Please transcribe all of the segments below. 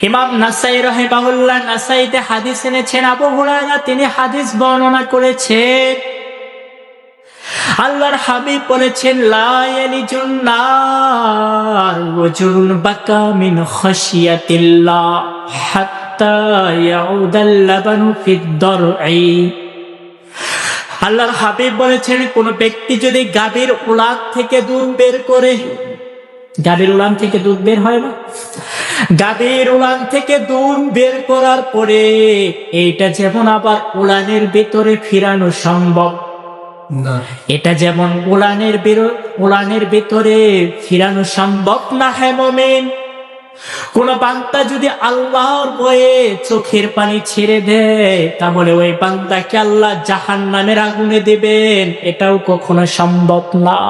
ইমাম নাসাই রাহিমাহুল্লাহ নাসাইতে হাদিস এনেছেন, আবু হুরায়রা তিনি হাদিস বর্ণনা করেছেন, আল্লাহর হাবিব বলেছেন, লা ইয়ালিজুন নার রাজুলুন বাকা মিন খাশিয়াতিল্লাহ হাত্তা ইয়াউদাল লাবানু ফিদ দারঈ। আল্লাহর হাবিব বলেছেন, কোন ব্যক্তি যদি গাভীর উলান থেকে দুধ বের করে, গাভীর উলান থেকে দুধ বের হয় না, গাভীর উলান থেকে দুধ বের করার পরে এইটা যেমন আবার উলানের ভিতরে ফিরানো সম্ভব না, এটা যেমন উলানের ভিতরে ফিরানো সম্ভব না। হে মুমিন, কোন বান্দা যদি আল্লাহর ভয়ে চোখের পানি ছেড়ে দেয়, তাহলে ওই বান্দাকে আল্লাহ জাহান্নামের আগুনে দিবেন, এটাও কখনো সম্ভব না।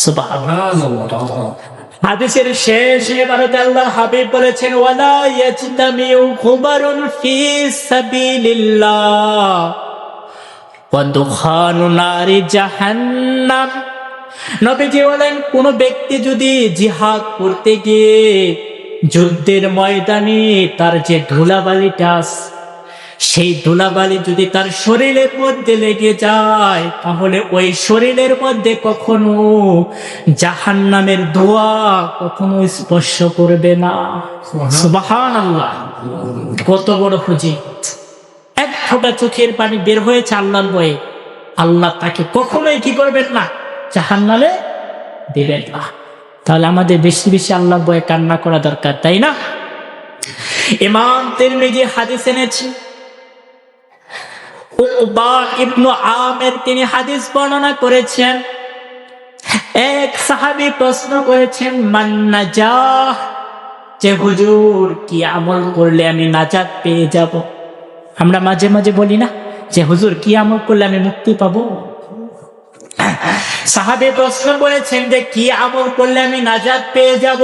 সুবহানাল্লাহ। হাদিসের শেষ এবারে আল্লাহর হাবিব বলেছেন, ওয়ালা ইয়াজতামিউ খুবারুন ফি সাবিলিল্লাহ ওয়া দুখানু নারি জাহান্নাম। নবীজি বলেন, কোন ব্যক্তি যদি জিহাদ করতে গিয়ে যুদ্ধের ময়দানে তার যে ধুলাবালিটা আছে, সেই ধুলাবালি যদি তার শরীরের মধ্যে লেগে যায়, তাহলে ওই শরীরের মধ্যে কখনো জাহান্নামের ধোঁয়া কখনো স্পর্শ করবে না। সুবহানাল্লাহ, কত বড় ফজিলত! এক ফোঁটা চোখের পানি বের হয়েছে আল্লাহর ভয়ে, আল্লাহ তাকে কখনোই কি করবেন না, জাহান্নামে দিবেন না। তাহলে আমাদের বেশি বেশি আল্লাহর ভয়ে কান্না করা দরকার, তাই না? ইমাম তিরমিজি হাদিস এনেছেন, উকবা ইবনে আমির তিনি হাদিস বর্ণনা করেছেন, এক সাহাবী প্রশ্ন করেছেন, মান নাজাহ, যে হুজুর কি আমল করলে আমি নাজাত পেয়ে যাব? আমরা মাঝে মাঝে বলি না যে হুজুর কি আমল করলে আমি মুক্তি পাবো? সাহাবী প্রশ্ন করেছেন যে কি আমল করলে আমি নাজাত পেয়ে যাব?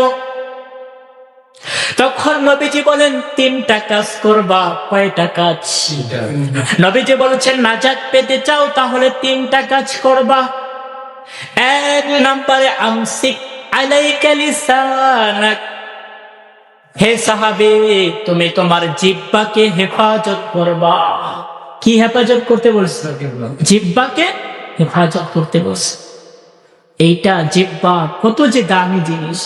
তখন নবীজি বলেন, 3টা কাজ করবা। কয়টা কাজ? নবীজি বলেছেন, নাজাত পেতে চাও তাহলে 3টা কাজ করবা। 1 নম্বরে, আমসিক আলাইকা লিসানাক, হে সাহাবী তুমি তোমার জিহ্বাকে হেফাজত করবা। কি হেফাজত করতে বলছে? জিহ্বাকে হেফাজত করতে বলছে। এইটা জিহ্বা কত যে দামি জিনিস!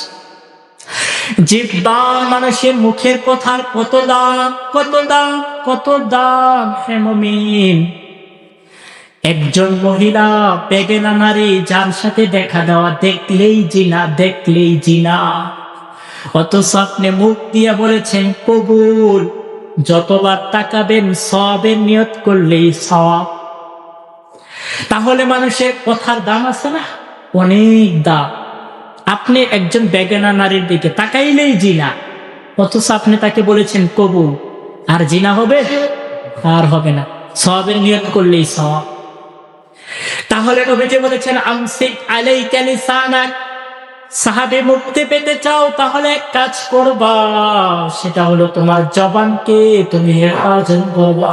জিহ্বা মানুষের মুখের কথার কত দাম, কত দাম, কত দাম! হে মুমিন, একজন মহিলা বেগানা নারী যার সাথে দেখা দেওয়া, দেখলেই জিনা, দেখলেই জিনা, অথচ আপনি মুখ দিয়ে বলেছেন কবুল, যতবার তাকাবেন সওয়াবের নিয়ত করলেই সওয়াব। তাহলে মানুষের কথার দাম আছে না? অনেক দাম। আপনি একজন বেগানা নারীর দিকে তাকাইলেই জিনা, অথচ আপনি তাকে বলেছেন কবুল, আর জিনা হবে? আর হবে না, সওয়াবের নিয়ত করলেই সওয়াব। তাহলে নবীজি বলেছেন, আমসিক আলাইকা লিসানাক, সাহাবী মুক্তি পেতে চাও তাহলে এক কাজ করবা, সেটা হলো তোমার জবানকে তুমি হেফাজত করবা।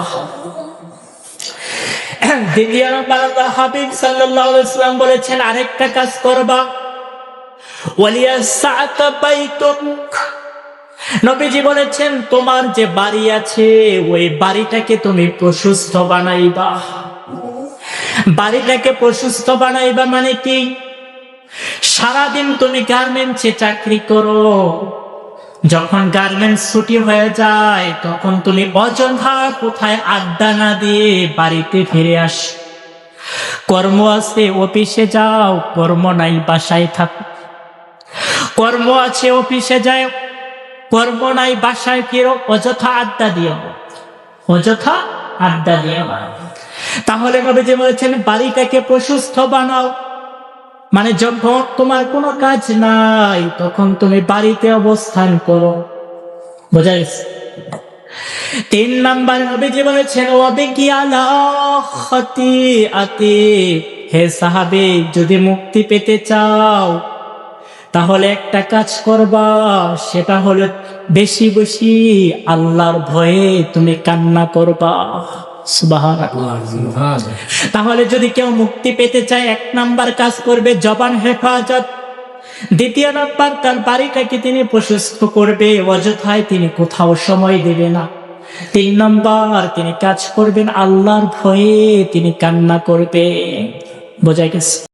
দ্বিতীয় নম্বর, আল্লাহর হাবিব সাল্লাল্লাহু আলাইহি ওয়াসাল্লাম বলেছেন, আরেকটা কাজ করবা, ওয়ালিয়াসআকা বাইতুক, নবীজি বলেছেন তোমার যে বাড়ি আছে ওই বাড়িটাকে তুমি প্রশস্ত বানাইবা। বাড়িটাকে প্রশস্ত বানাইবা মানে কি? সারাদিন তুমি গার্মেন্টসে চাকরি করো, যখন গার্মেন্টস ছুটি হয়ে যায় তখন তুমি অযথা কোথায় আড্ডা না দিয়ে বাড়িতে ফিরে আস। কর্ম আছে অফিসে যাও, কর্ম নাই বাসায় থাকো। কর্ম আছে অফিসে যাও, কর্ম নাই বাসায় ফিরো, অযথা আড্ডা দিও, অযথা আড্ডা দিও। তাহলে নবীজি বলেছেন বাড়িটাকে প্রশস্ত বানাও, মানে যখন তোমার কোনো কাজ নাই তখন তুমি বাড়িতে অবস্থান করো। বোঝা গেছে? 3 নম্বর, নবীজি বলেছেন ওয়াবিকি আলা খাতিআতি, হে সাহাবী যদি মুক্তি পেতে চাও তাহলে একটা কাজ করবা, সেটা হলো বেশি বেশি আল্লাহর ভয়ে তুমি কান্না করবা। সুবহানাল্লাহ। তাহলে যদি কেউ মুক্তি পেতে চায় 1 নাম্বার কাজ করবে জবান হেফাজত। দ্বিতীয় নাম্বার, তার বাড়িটাকে তিনি প্রশস্ত করবে, অযথায় তিনি কোথাও সময় দেবে না। 3 নাম্বার, তিনি কাজ করবেন আল্লাহর ভয়ে, তিনি কান্না করবে। বোঝা গেছে?